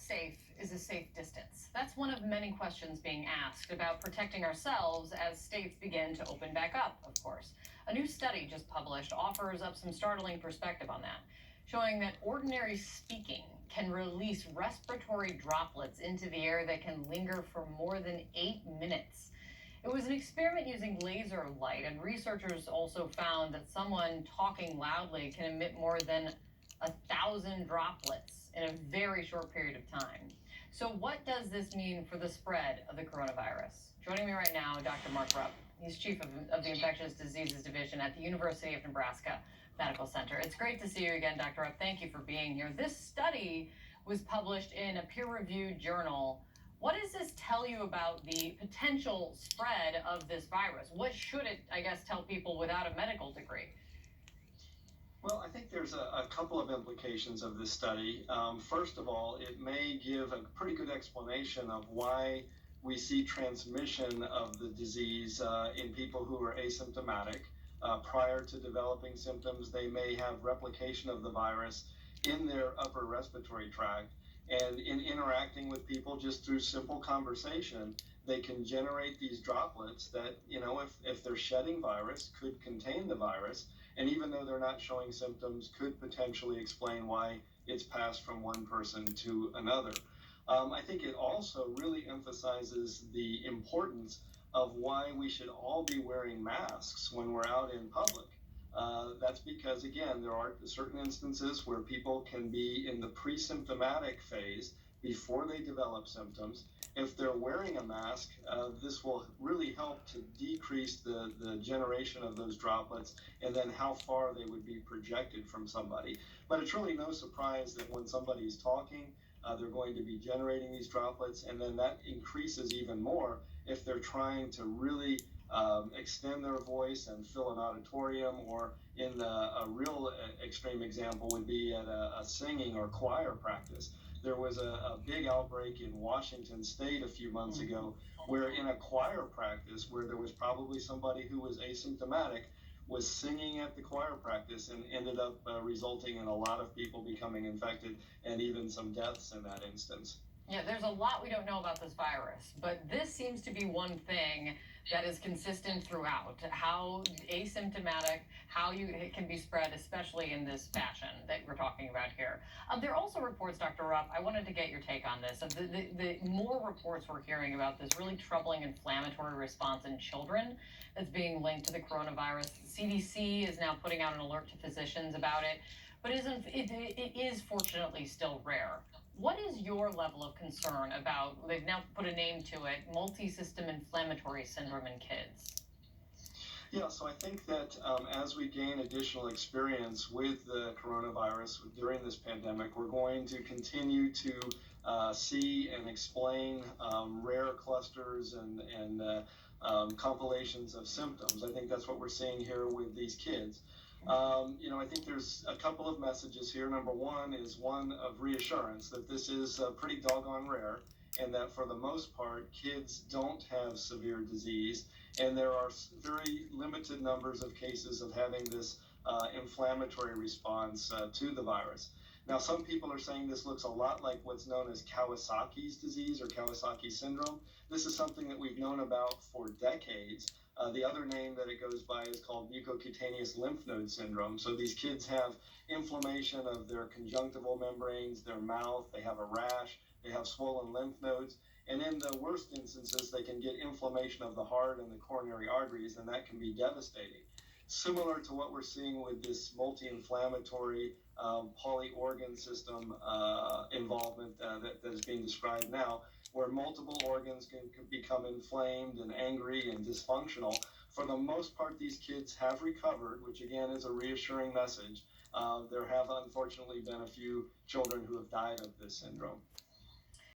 safe is a safe distance? That's one of many questions being asked about protecting ourselves as states begin to open back up, of course. A new study just published offers up some startling perspective on that, showing that ordinary speaking can release respiratory droplets into the air that can linger for more than 8 minutes. It was an experiment using laser light, and researchers also found that someone talking loudly can emit more than 1,000 droplets in a very short period of time. So, what does this mean for the spread of the coronavirus? Joining me right now, Dr. Mark Rupp. He's chief of the Infectious Diseases Division at the University of Nebraska Medical Center. It's great to see you again, Dr. Rupp. Thank you for being here. This study was published in a peer-reviewed journal. What does this tell you about the potential spread of this virus? What should it, I guess, tell people without a medical degree? Well, I think there's a couple of implications of this study. First of all, it may give a pretty good explanation of why we see transmission of the disease in people who are asymptomatic. Prior to developing symptoms, they may have replication of the virus in their upper respiratory tract. And in interacting with people just through simple conversation, they can generate these droplets that, if they're shedding virus, could contain the virus. And even though they're not showing symptoms, could potentially explain why it's passed from one person to another. I think it also really emphasizes the importance of why we should all be wearing masks when we're out in public. That's because, again, there are certain instances where people can be in the pre-symptomatic phase before they develop symptoms. If they're wearing a mask, this will really help to decrease the generation of those droplets and then how far they would be projected from somebody. But it's really no surprise that when somebody's talking, they're going to be generating these droplets, and then that increases even more if they're trying to really extend their voice and fill an auditorium, or in a real extreme example would be at a singing or choir practice. There was a big outbreak in Washington State a few months ago where in a choir practice where there was probably somebody who was asymptomatic was singing at the choir practice and ended up resulting in a lot of people becoming infected and even some deaths in that instance. Yeah, there's a lot we don't know about this virus, but this seems to be one thing that is consistent throughout. How asymptomatic, it can be spread, especially in this fashion that we're talking about here. There are also reports, Dr. Rupp, I wanted to get your take on this. The more reports we're hearing about this really troubling inflammatory response in children that's being linked to the coronavirus. The CDC is now putting out an alert to physicians about it, but it is fortunately still rare. What is your level of concern about, they've now put a name to it, multi-system inflammatory syndrome in kids? Yeah, so I think that as we gain additional experience with the coronavirus during this pandemic, we're going to continue to see and explain rare clusters and compilations of symptoms. I think that's what we're seeing here with these kids. I think there's a couple of messages here. Number one is one of reassurance that this is pretty doggone rare, and that for the most part, kids don't have severe disease, and there are very limited numbers of cases of having this inflammatory response to the virus. Now, some people are saying this looks a lot like what's known as Kawasaki's disease or Kawasaki syndrome. This is something that we've known about for decades. The other name that it goes by is called mucocutaneous lymph node syndrome. So these kids have inflammation of their conjunctival membranes, their mouth, they have a rash, they have swollen lymph nodes, and in the worst instances, they can get inflammation of the heart and the coronary arteries, and that can be devastating. Similar to what we're seeing with this multi-inflammatory poly-organ system involvement that is being described now, where multiple organs can become inflamed and angry and dysfunctional. For the most part, these kids have recovered, which again is a reassuring message. There have unfortunately been a few children who have died of this syndrome.